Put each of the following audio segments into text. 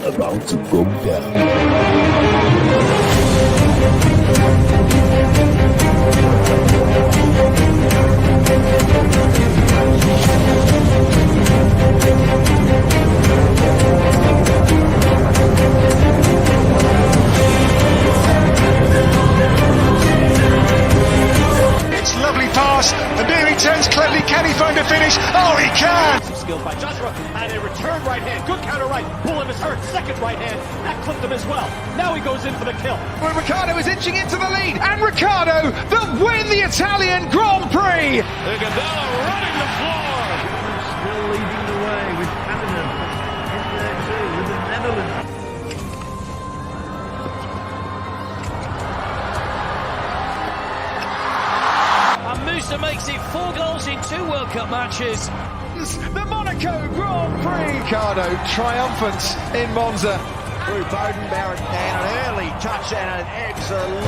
about to go down. It's lovely pass, and here he turns cleverly. Can he find a finish? Oh, he can! Skill by Joshua, and a return right hand. Good counter right. Bullen is hurt. Second right hand. That clipped him as well. Now he goes in for the kill. Well, Ricciardo is inching into the lead, and Ricciardo will win the Italian Grand Prix! Iguodala running the floor. Still leading the way with Canada. In there too with the Netherlands. And Musa makes it 4 goals in 2 World Cup matches. The Monaco Grand Prix! Ricciardo triumphant in Monza. Through Bowden Barrett and an early touch and an excellent...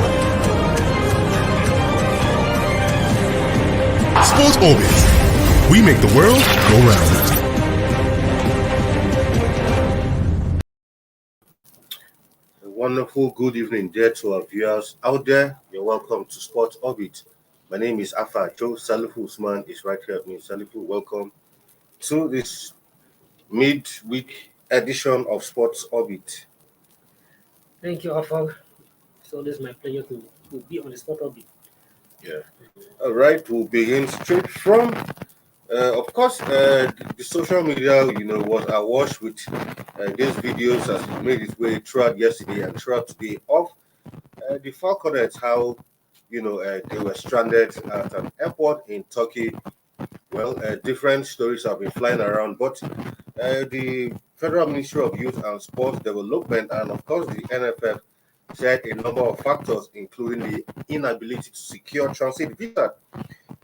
Sports Orbit. We make the world go round. A wonderful good evening, dear to our viewers out there. You're welcome to Sports Orbit. My name is Afa Joe. Salifu Usman is right here with me. Salifu, welcome to this midweek edition of Sports Orbit. Thank you, Afal. It's always my pleasure to be on the Sport Orbit. Yeah. All right. We'll begin straight from, of course, the social media, was awash with these videos as it made its way throughout yesterday and throughout today of the Falconets, how, they were stranded at an airport in Turkey. Well, different stories have been flying around, but the Federal Ministry of Youth and Sports Development and, of course, the NFF said a number of factors, including the inability to secure transit visa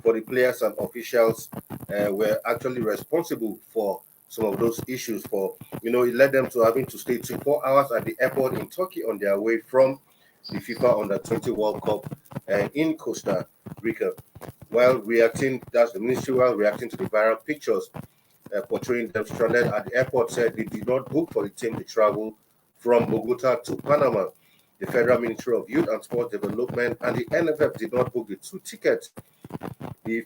for the players and officials, were actually responsible for some of those issues. It led them to having to stay 24 hours at the airport in Turkey on their way from the FIFA Under-20 World Cup in Costa Rica. While reacting to the viral pictures portraying them stranded at the airport, said they did not book for the team to travel from Bogota to Panama. The Federal Ministry of Youth and Sports Development and the NFF did not book the 2 tickets. The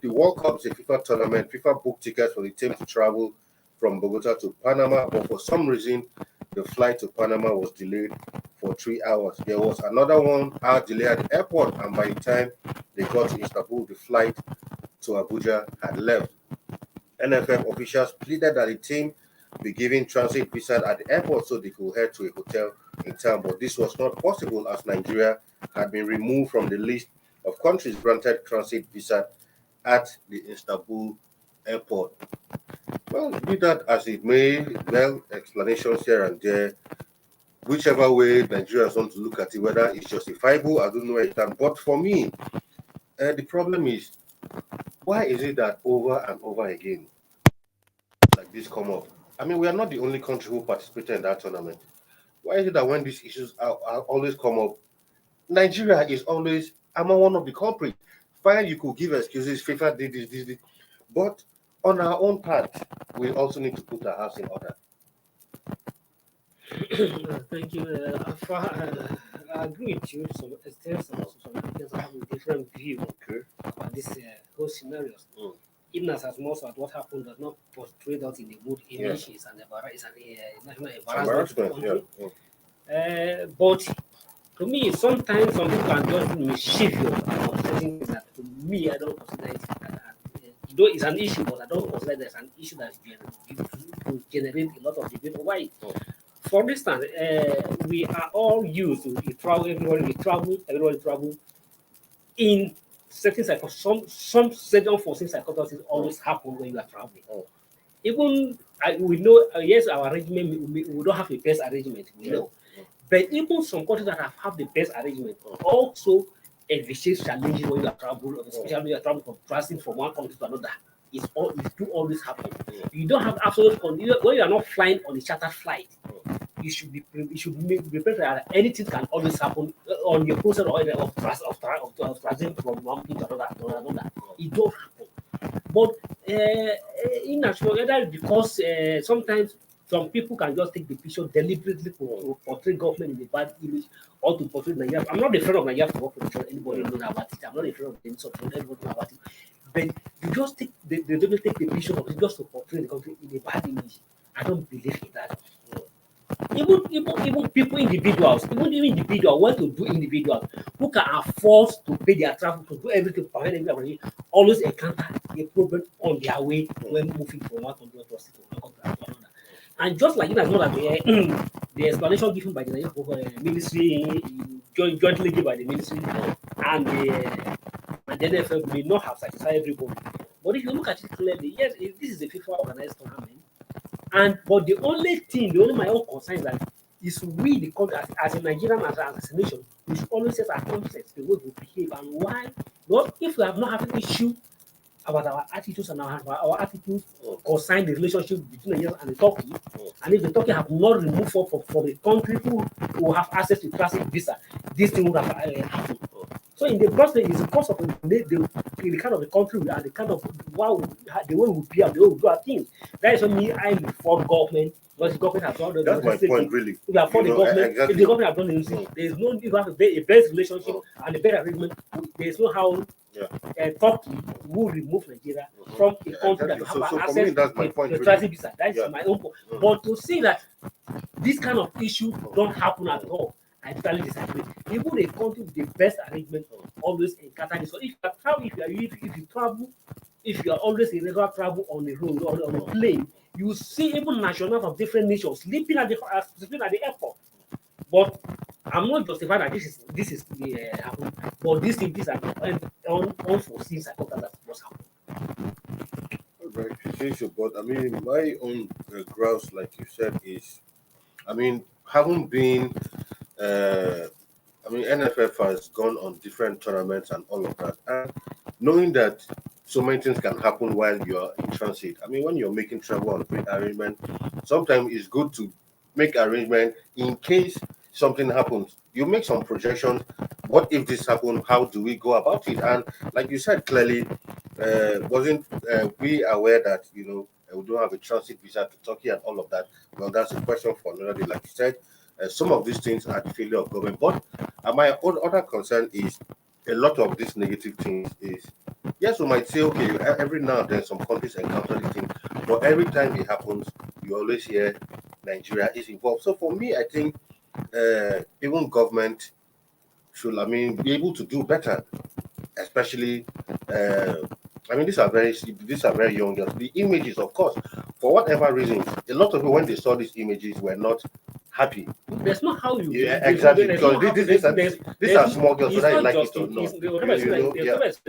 World Cup is a FIFA tournament. FIFA booked tickets for the team to travel from Bogota to Panama, but for some reason, the flight to Panama was delayed for 3 hours. There was another 1 hour delay at the airport, and by the time they got to Istanbul, the flight to Abuja had left. NFF officials pleaded that the team be given transit visa at the airport so they could head to a hotel in town, but this was not possible as Nigeria had been removed from the list of countries granted transit visa at the Istanbul airport. Well, be that as it may, explanations here and there. Whichever way Nigerians want to look at it, whether it's justifiable, I don't know it. But for me, the problem is, why is it that over and over again, like this come up? I mean, we are not the only country who participated in that tournament. Why is it that when these issues are always come up, Nigeria is always among one of the culprits? Fine, you could give excuses, FIFA did this. But on our own part, we also need to put our house in order. Thank you. I agree with you. Some extent, some people have a different view about this whole scenarios. Even as much as what happened does not portray us in the good image, it's an national embarrassment. But to me, sometimes some people are just mischievous about certain things that to me I don't consider it. Though it's an issue, but I don't consider there's an issue that will generate a lot of debate. Why? For instance, we are all used to travel. Everybody travel in certain circumstances. Some certain unforeseen circumstances always happen when you are traveling. Even we know, yes, our arrangement we don't have the best arrangement. We know, but even some countries that have the best arrangement also envisage challenges when you are traveling, especially when you are traveling from transiting from one country to another. It do always happen. You don't have absolute control when you are not flying on a chartered flight. You should be prepared that anything can always happen on your process of transiting from one thing to another. It don't happen. But in actual, because sometimes some people can just take the picture deliberately to portray government in a bad image or to portray Nigeria. I'm not afraid of Nigeria Football Federation. Anybody knows about it. I'm not afraid of the insult. Everybody knows about it. But you just take they don't take the picture of it just to portray the country in a bad image. I don't believe in that. Even people individuals, even individuals want to do individuals who can afford to pay their travel to do everything for everybody, always encounter a problem on their way when moving from one country to another. And just like in as well as the explanation given by the ministry, jointly given by the ministry and the NFF may not have satisfied everybody. But if you look at it clearly, yes, this is a FIFA organized tournament. But the only my own concern is that is we the country as a Nigerian as a nation, we should always set our concepts, the way we behave and why. Because if we have not had an issue about our attitudes and our attitudes concern the relationship between Nigeria and the Turkey, and if the Turkey have not removed from the country who have access to transit visa, this thing would have happened. So in the first place, it's because of the kind of the country we are, the kind of the way we be and the way we do our things. That is what me I for government, because the government has done. That's my point, really. If you are for the government, exactly. if the government has done anything, there is no need to have a best relationship and a better arrangement. There is no how Turkey will remove Nigeria from a country that have access to the transit visa. That is my own point. But to say that this kind of issue don't happen at all, I totally disagree. Even a country with the best arrangement always encounter this. So if you are always in regular travel on the road or on a plane, you see even nationals of different nations sleeping at the airport. But I'm not justifying that this is happen. But these are unforeseen circumstances that must happen. Right, but I mean, my own grouse, like you said, is, I mean, having been, NFF has gone on different tournaments and all of that, and knowing that so many things can happen while you're in transit. I mean, when you're making travel on arrangement, sometimes it's good to make arrangement in case something happens. You make some projections. What if this happened? How do we go about it? And like you said clearly, wasn't we aware that we don't have a transit visa to Turkey and all of that? Well, that's a question for another day. Like you said, some of these things are the failure of government. But my own other concern is a lot of these negative things is, yes, we might say, okay, every now and then some countries encounter this thing, but every time it happens, you always hear Nigeria is involved. So for me, I think even government should, be able to do better, especially. These are very young girls. The images, of course, for whatever reasons, a lot of people when they saw these images were not happy. There's not how you. Yeah, exactly. Because these are small girls, whether you like it or not.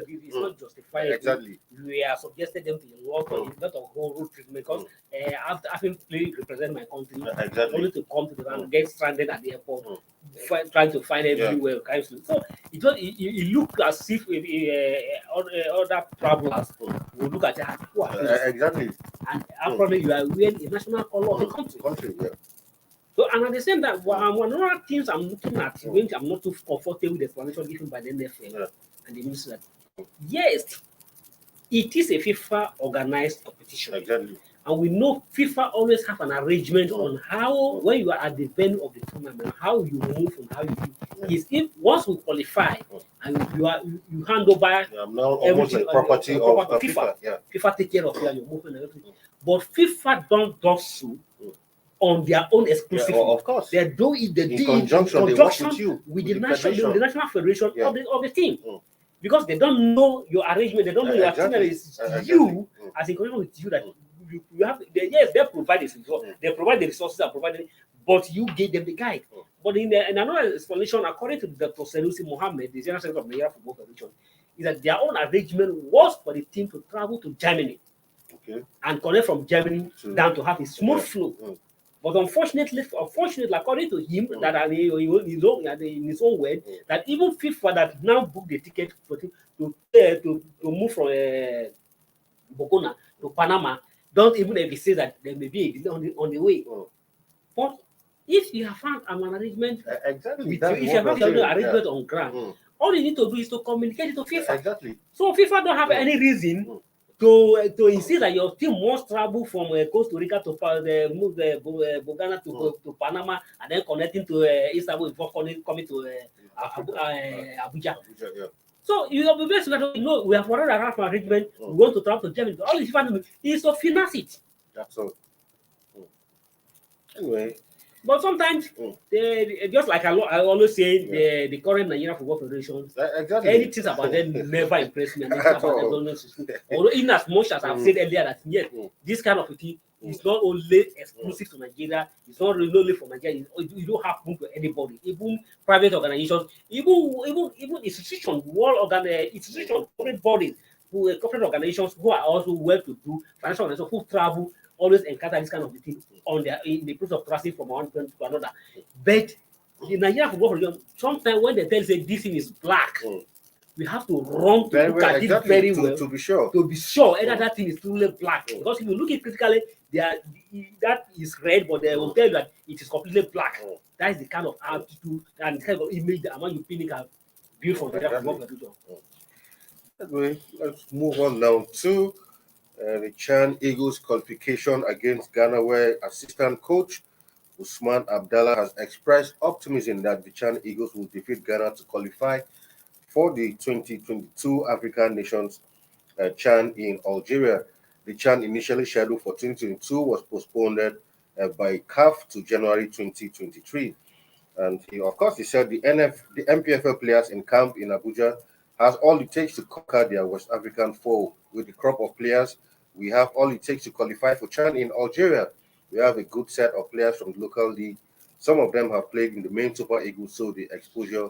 It's not justified. Exactly. We are suggested them to a lot of whole road treatment because after having played represent my country, only to come to the land, get stranded at the airport, trying to find everywhere. So it looked as if other travelers will look at that. Exactly. And probably you are wearing a national color of the country. Yeah. So, and at the same time, one of the things I'm looking at, when I'm not too comfortable with the explanation given by the NFF and the minister, yes, it is a FIFA organized competition. Exactly. And we know FIFA always have an arrangement on how, when you are at the venue of the tournament, how you move and how you do. Is if once we qualify and you hand over now almost like property of FIFA. FIFA take care of your movement and everything. But FIFA don't do so on their own exclusively. Of course. They do it in conjunction with the national federation of the team. Because they don't know your arrangement, they don't know your itinerary. It's you, as in conjunction with you, that you have. They provide this resource, they provide the resources and provide, but you gave them the guide. But in another explanation, according to Dr. Senusi Mohammed, the General Secretary of Nigeria Football Federation, is that their own arrangement was for the team to travel to Germany and connect from Germany down to have a smooth flow. But unfortunately, according to him, that in his own word, that even FIFA that now booked the ticket for him to move from Bogona to Panama, don't even if he says that there may be a delay on the way. But if you have found an arrangement, if you have found an arrangement on ground, all you need to do is to communicate it to FIFA. Exactly. So FIFA don't have any reason to insist that your team must travel from Costa Rica to move Ghana to Panama and then connecting to Istanbul before coming to Abuja. Yeah. So you have we have already arrived from arrangement. We want to travel to Germany. All this is to finance it. That's all. Anyway. But sometimes, they just like I always say, the current Nigerian Football Federation, exactly. anything about them never impressed me. Anything about them don't know. Although, in as much as I've said earlier that yes, this kind of thing is not only exclusive to Nigeria, it's not really only for Nigeria. It don't happen to anybody, even private organizations, even institutions, institutions, corporate bodies, corporate organizations who are also well to do, financial organizations who travel. Always encounter this kind of thing on in the process of transit from one country to another. But the Nigerian football region, sometimes when they tell you say this thing is black, we have to run to look at it very well to be sure. To be sure either that thing is truly black. Because if you look at it critically, that is red, but they will tell you that it is completely black. That is the kind of attitude and the kind of image that Amman United have built for the Nigerian football region. Anyway, let's move on now to the Chan Eagles qualification against Ghana, where assistant coach Usman Abdallah has expressed optimism that the Chan Eagles will defeat Ghana to qualify for the 2022 African Nations Chan in Algeria. The Chan initially scheduled for 2022 was postponed by CAF to January 2023. And he said the MPFL players in camp in Abuja has all it takes to conquer their West African foe. With the crop of players, we have all it takes to qualify for Chan in Algeria. We have a good set of players from the local league. Some of them have played in the main Super Eagles, so the exposure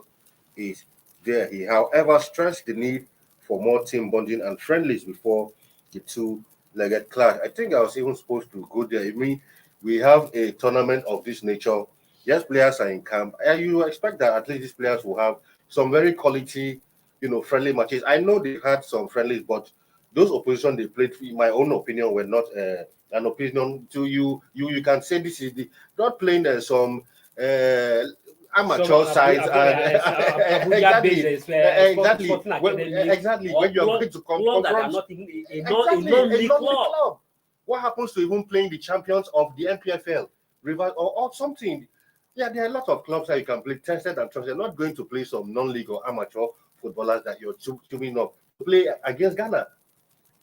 is there. He, however, stressed the need for more team bonding and friendlies before the two-legged clash. I think I was even supposed to go there. I mean, we have a tournament of this nature. Yes, players are in camp. You expect that at least these players will have some very quality, friendly matches. I know they had some friendlies, but those opposition they played, in my own opinion, were not an opinion to you. You can say this is not playing some amateur sides and exactly. When you're going to confront a club. What happens to even playing the champions of the MPFL, Rivers or something? Yeah, there are a lot of clubs that you can play tested and trusted. You're not going to play some non-league or amateur footballers that you're tuning up to play against Ghana.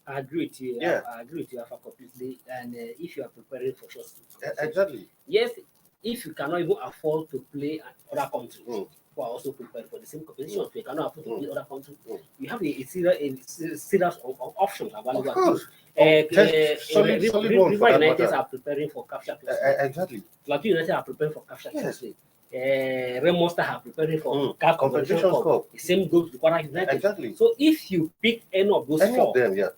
I agree with you. Yeah. I agree with you completely. And if you are preparing for sure, exactly. Yes, if you cannot even afford to play other countries, who are also prepared for the same competition, if you cannot afford to play other countries, you have a series of options available. River United are preparing for capture. Exactly. Plateau United are preparing for capture. Yes. Rain Monster are preparing for CAF competition. The same goes to Kwara United. Exactly. So if you pick any of those four, of them,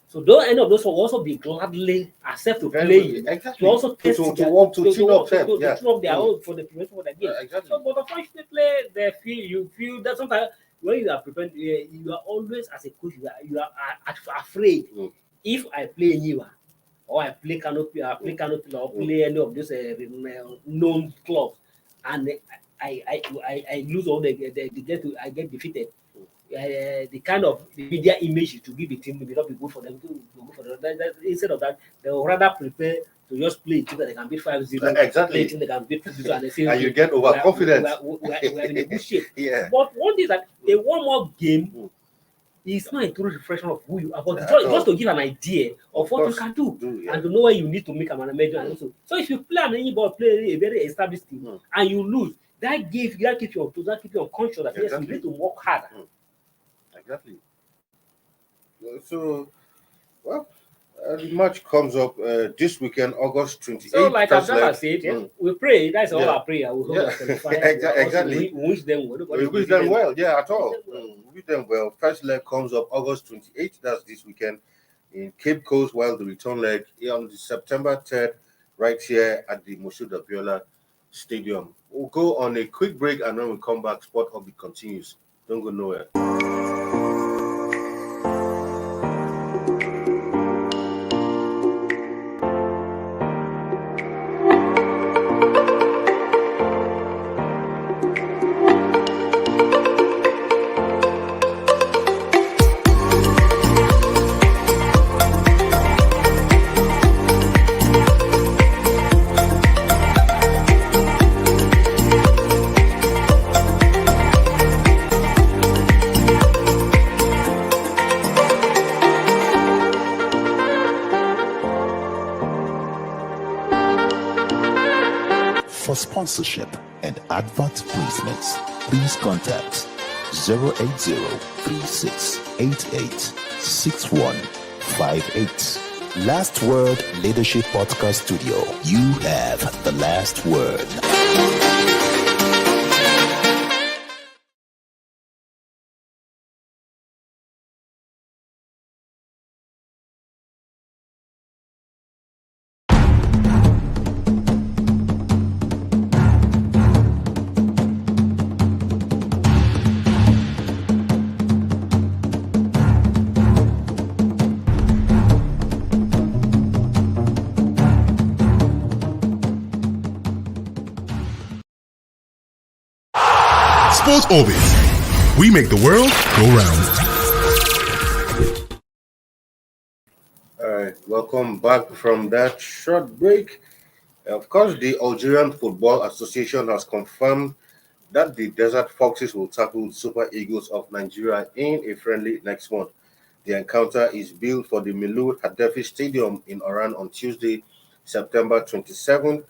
so those any of those will also be gladly accept to play. Exactly. To also test to want to tune up them. Tune up their own for the preparation for the game. Exactly. So, but unfortunately, you feel that sometimes when you are prepared, you are always as a coach, you are afraid. If I play anywhere, or I play Canopy, or play any of those known clubs, and I lose all I get defeated. The kind of the media image to give the team may not be good for them to go for them. Instead of that, they will rather prepare to just play a team that they can beat 5-0. Exactly. Play a team they can beat 2-0, and they say, and you get overconfident. We are in a good shape. Yeah. But one thing is that a one more game is not a true reflection of who you are, but just to give an idea of what you can do and to know where you need to make an amendment. And also, so if you play an anybody play a very established team and you lose, that keeps you unconscious that yes, you need to work harder. Exactly. So, well, the match comes up this weekend, August 28th. So, like Abdallah said, we pray. That's all our prayer. We hope exactly. We wish them well. We wish them well. Yeah, at all. We wish them well. First leg comes up August 28th. That's this weekend in Cape Coast, while the return leg on the September 3rd, right here at the Moshood Abiola Stadium. We'll go on a quick break, and then we'll come back. Sport Upbeat continues. Don't go nowhere. sponsorship, and advert placements, please contact 080-3688-6158. Last Word Leadership Podcast Studio. You have the last word. Sports Orbit. We make the world go round. All right, welcome back from that short break. Of course, the Algerian Football Association has confirmed that the Desert Foxes will tackle the Super Eagles of Nigeria in a friendly next month. The encounter is billed for the Milou Haddafi Stadium in Oran on Tuesday, September 27th,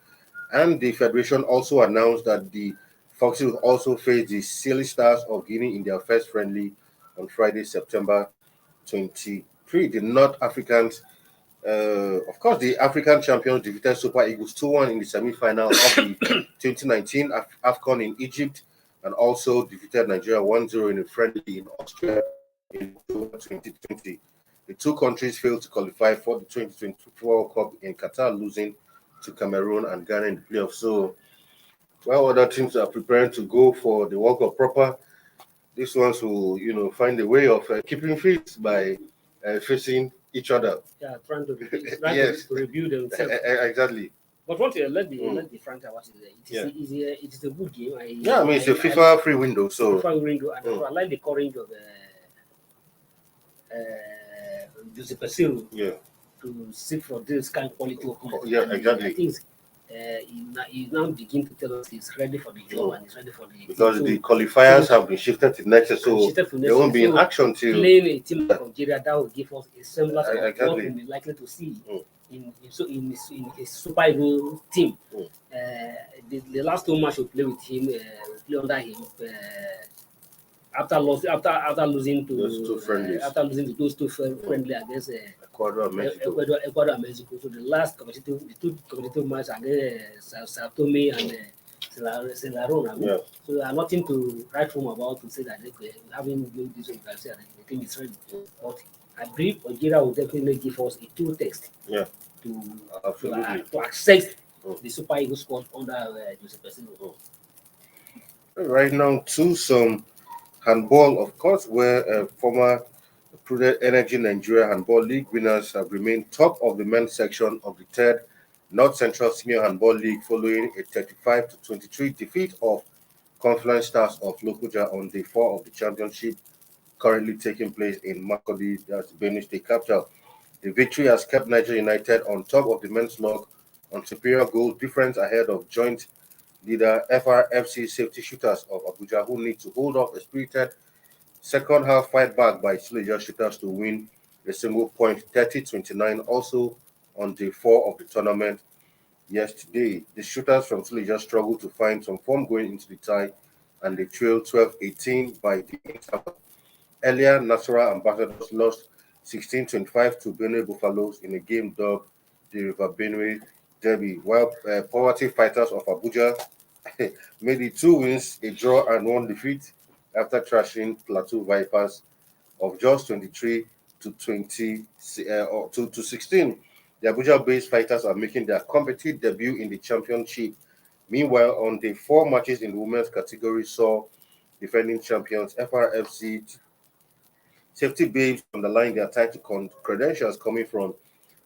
and the Federation also announced that the Foxes will also face the Silly Stars of Guinea in their first friendly on Friday, September 23. The North Africans, of course, the African champions defeated Super Eagles 2-1 in the semi-final of the 2019 AFCON in Egypt, and also defeated Nigeria 1-0 in a friendly in Austria in 2020. The two countries failed to qualify for the 2024 World Cup in Qatar, losing to Cameroon and Ghana in the playoffs. So, while other teams are preparing to go for the World Cup proper, these ones will, find a way of keeping fit by facing each other. Yeah, trying to Yes. to review themselves. Exactly. But what let the front what is it is a good game. It's a FIFA free window, so FIFA window, and I like the courage of Giuseppe Ciro to seek for this kind of quality of play. Yeah, exactly. I think he now begin to tell us he's ready for the job and he's ready for the because the qualifiers have been shifted to next year, so they won't be in action till playing a team like Nigeria. That will give us a semblance of what we'll be likely to see in a Super Eagles team. The last two matches we play with him, we play under him. After losing to those two friendlies, those two friendly against Ecuador and Mexico. So the two competitive matches against Sao Tome and Celarón. So there are nothing to write home about to say that we haven't built this. You can say that the team is ready. But I believe Algeria will definitely give us a true text to access the Super Eagles squad under Giuseppe Ciro. Right now, to some handball, of course, where former Prudent Energy Nigeria Handball League winners have remained top of the men's section of the third North Central Senior Handball League following a 35-23 defeat of Confluence Stars of Lokoja on day 4 of the championship currently taking place in Makurdi, that's Benue State capital. The victory has kept Nigeria United on top of the men's log on superior goal difference ahead of joint leader FRFC Safety Shooters of Abuja, who need to hold off a spirited second half fight back by Suleja Shooters to win a single point 30-29. Also on day 4 of the tournament yesterday, the Shooters from Suleja struggled to find some form going into the tie, and they trailed 12-18 by the interval. Earlier, Nasarawa Ambassadors lost 16-25 to Benue Buffaloes in a game dubbed the River Benue Derby, while Poverty Fighters of Abuja made it 2 wins, a draw, and 1 defeat after trashing Plateau Vipers of just 23 to 16. The Abuja-based fighters are making their competitive debut in the championship. Meanwhile, on the 4 matches in the women's category saw defending champions FRFC Safety Babes underline their title credentials, coming from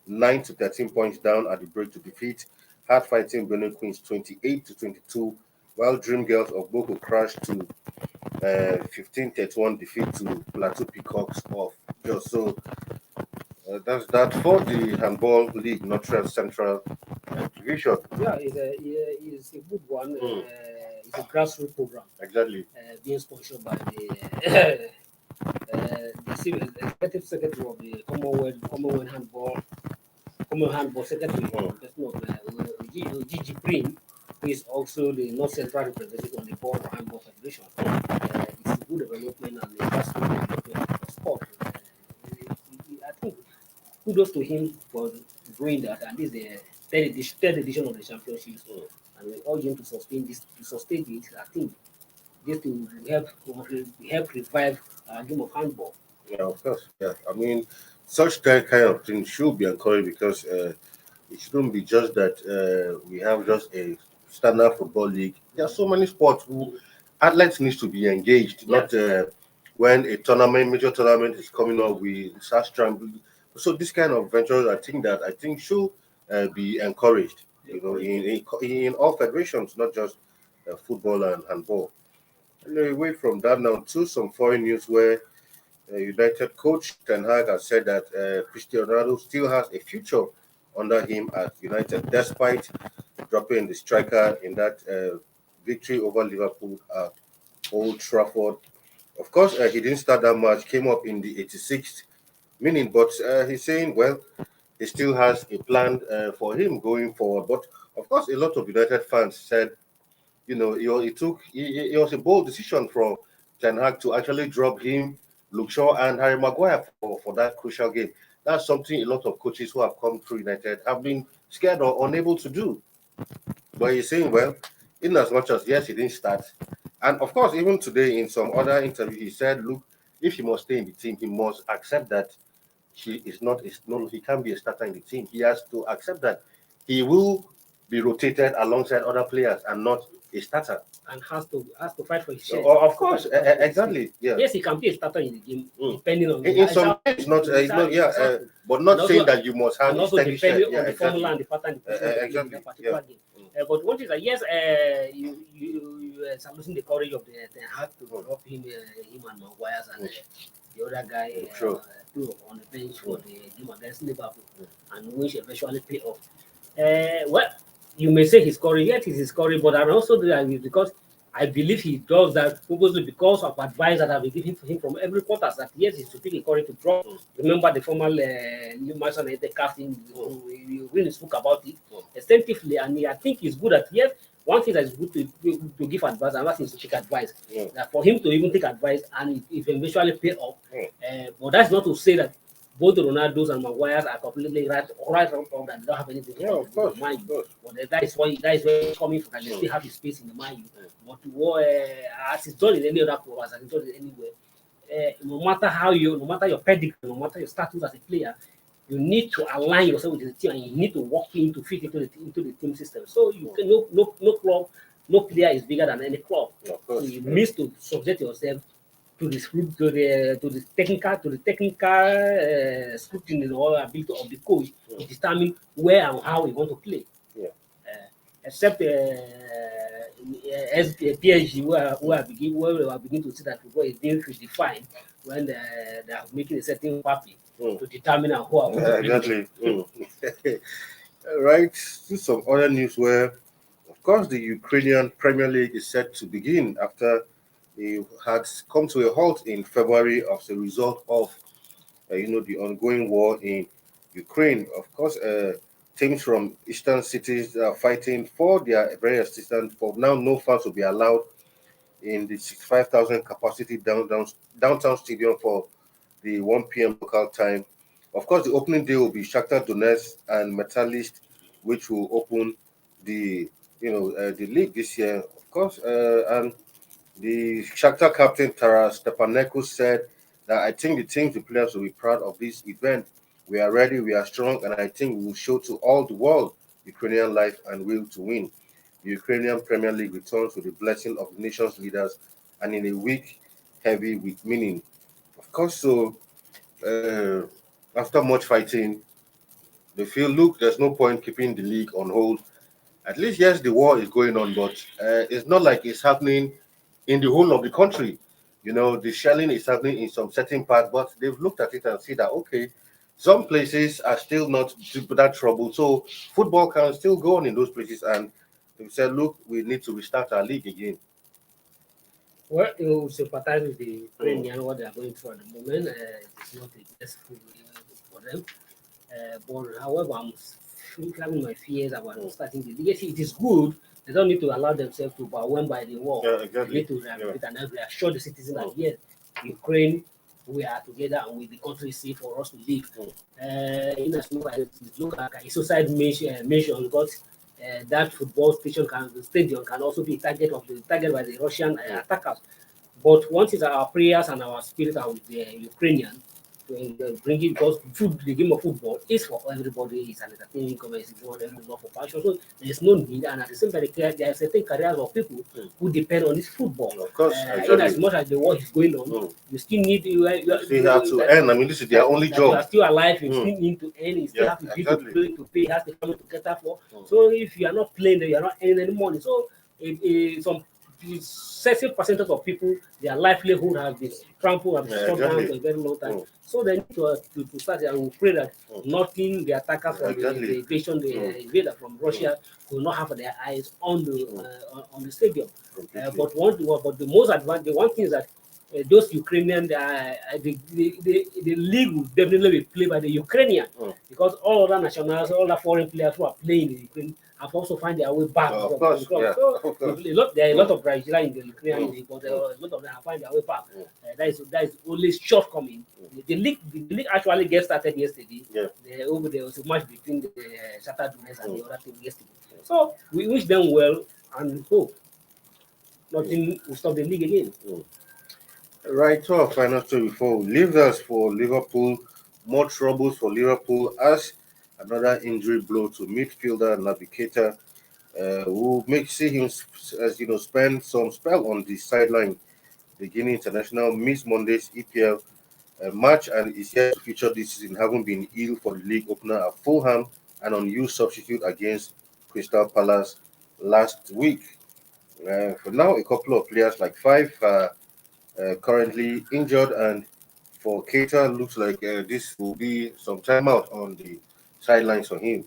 9 to 13 points down at the break to defeat hard-fighting Benue Queens 28-22, while Dream Girls of Boko crashed to 15-31 defeat to Plateau Peacocks of Jos. So that's that for the Handball League North Central Division. Yeah, it's a good one. It's a grassroots program. Exactly. Being sponsored by the executive secretary of the Commonwealth Handball Secretary, Gigi Prim, who who is also the North Central representative on the board of Handball Federation. It's a good development and a vast development of sport. I think kudos to him for doing that, and this is the third edition of the championship. And we urge him to sustain it. I think this will help revive our game of handball. Yeah, of course. Yeah, I mean, such kind of thing should be encouraged because it shouldn't be just that we have just a standard football league. There are so many sports who athletes need to be engaged. Not when a major tournament is coming up, we start trying. So this kind of ventures, I think should be encouraged. You know, in all federations, not just football and handball. Anyway, away from that now to some foreign news where United coach Ten Hag has said that Cristiano Ronaldo still has a future under him at United, despite dropping the striker in that victory over Liverpool at Old Trafford. Of course, he didn't start that match, came up in the 86th minute, but he's saying, well, he still has a plan for him going forward. But of course, a lot of United fans said, you know, it was a bold decision from Ten Hag to actually drop him, Luke Shaw, and Harry Maguire for that crucial game. That's something a lot of coaches who have come through United have been scared or unable to do. But he's saying, well, in as much as yes, he didn't start, and of course, even today in some other interview, he said, look, if he must stay in the team, he must accept that he can't be a starter in the team. He has to accept that he will be rotated alongside other players and not a starter. And has to fight for his share. Of course, exactly. Yeah. Yes, he can be a starter in the game, depending on. In some ways, but not saying that you must have and also steady share. depending on the formula and the pattern. Exactly. In that particular game. But one thing is that yes, you saluting the courage of the Hag to drop him and Maguire and the other guy two on the bench for the game against Liverpool, and which eventually pay off. Well, you may say his courage, yet it's his courage, but I also do that because I believe he does that purposely because of advice that I've been giving him from every quarter that yes, he should take a courage to drop. Remember the former Newcastle United captain, we really spoke about it extensively, and I think he's good at yes. One thing that is good to give advice, and that is to take advice. That for him to even take advice and it eventually pay off. But that's not to say that both the Ronaldos and Maguires are completely right on that they don't have anything to do with the mind. But that is where it's coming from. That they still have his space in the mind. But as it's done in any other club, as it's done anywhere, no matter your pedigree, no matter your status as a player, you need to align yourself with the team, and you need to work to fit into the team system. So you can no club, no player is bigger than any club. So you need to subject yourself to the technical scrutiny or ability of the coach to determine where and how we want to play. Except as PSG, where we are beginning to see that football is being redefined when they are making a certain party to determine who are going to play. Exactly. Right. To some other news where, of course, the Ukrainian Premier League is set to begin after it had come to a halt in February as a result of, the ongoing war in Ukraine. Of course, teams from eastern cities are fighting for their various systems. For now, no fans will be allowed in the 65,000 capacity downtown stadium for the 1 p.m. local time. Of course, the opening day will be Shakhtar Donetsk and Metalist, which will open the league this year. Of course, and the Shakhtar captain Taras Stepanenko said that I think the players will be proud of this event. We are ready, we are strong, and I think we will show to all the world Ukrainian life and will to win. The Ukrainian Premier League returns with the blessing of the nation's leaders and in a week heavy with meaning. Of course, so after much fighting, they feel, look, there's no point keeping the league on hold. At least, yes, the war is going on, but it's not like it's happening in the whole of the country. The shelling is happening in some certain parts, but they've looked at it and see that, okay, some places are still not that trouble. So football can still go on in those places. And they said, look, we need to restart our league again. Well, you sympathize with the Ukrainian, what they are going through at the moment. It's not the best for them. But however, I'm having my fears about starting the league. Yes, it is good They don't need to allow themselves to be overwhelmed by the war. Yeah, exactly. They need to rehabilitate and reassure the citizens that yes, Ukraine, we are together and with the country is safe for us to live. In as much as it looks like a suicide mission because that stadium can also be target by the Russian attackers. But once it's our prayers and our spirit are with the Ukrainian, bring it because the game of football is for everybody. It's an entertaining commerce. It's not everyone for passion. So there's no need. And at the same time, there are certain careers of people who depend on this football. Of course, in as much as the war is going on, you still need you have to earn. I mean, this is their only job. You are still alive. You still need to earn. You still have to play to pay. Has to come to get that for. So if you are not playing, you are not earning any money. So some certain percentage of people, their livelihood has been trampled and shut down for a very long time. So they need to start and we pray that nothing the attackers from the invasion, the invader from Russia will not have their eyes on the stadium. But the most advanced, the one thing is that those Ukrainian, the league will definitely be played by the Ukrainian because all other nationals, all the foreign players who are playing in Ukraine have also find their way back. Of course, yeah. So there are a lot of Brazilians in the Ukrainian league, but a lot of them have find their way back. That is only shortcoming. The league actually get started yesterday. There was a match between the Shakhtar Donetsk and the other team yesterday. So we wish them well and hope nothing will stop the league again. Right to our final story before we leave us for Liverpool. More troubles for Liverpool as another injury blow to midfielder Navigator, who see him spend some spell on the sideline. The Guinea international missed Monday's EPL match and is yet to feature this season, having been ill for the league opener at Fulham and unused substitute against Crystal Palace last week. For now, a couple of players, like 5, are currently injured, and for Keita, looks like this will be some time out on the sidelines for him.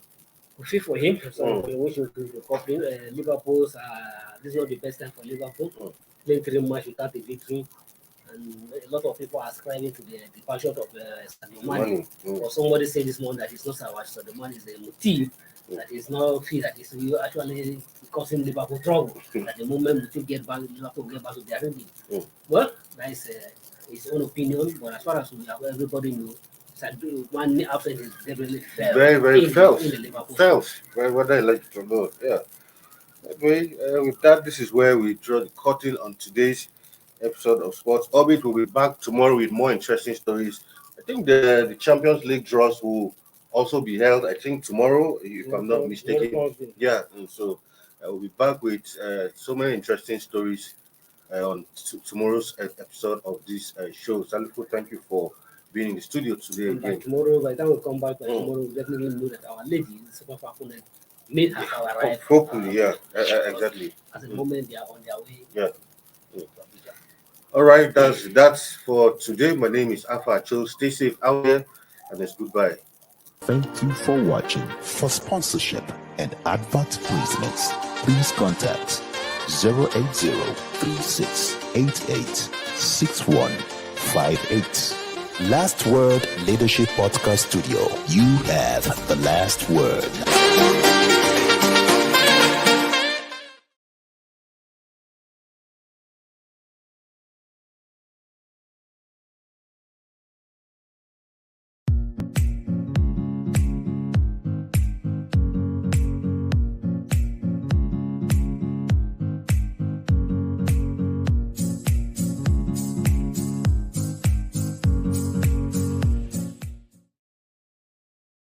We feel for him. So we wish him to recover. Liverpool's this is not the best time for Liverpool. Playing 3 matches without a victory, and a lot of people are ascribing to the departure of Sadio Mane. Or somebody said this morning that it's not Sadio Mane is the motive. That is not feel that it's actually causing Liverpool trouble. At the moment Liverpool get back to their rhythm. Well, that is his own opinion, but as far as everybody knows, one absence is definitely felt. Very felt. Very what I like to know. Yeah. Anyway, with that, this is where we draw the curtain on today's episode of Sports Orbit. We'll be back tomorrow with more interesting stories. I think the Champions League draws will also be held, I think, tomorrow, if I'm not mistaken. Yeah, and so we'll be back with so many interesting stories on tomorrow's episode of this show. Salifu, thank you for being in the studio today again. Tomorrow, by the time we come back, tomorrow we'll definitely know that our lady, Super Falconets, may have arrived. Hopefully, exactly. At the moment, they are on their way. Yeah. All right, that's for today. My name is Alpha Cho. Stay safe out there, and it's goodbye. Thank you for watching. For sponsorship and advert placements, please contact 080-3688-6158. Last Word Leadership Podcast Studio. You have the last word.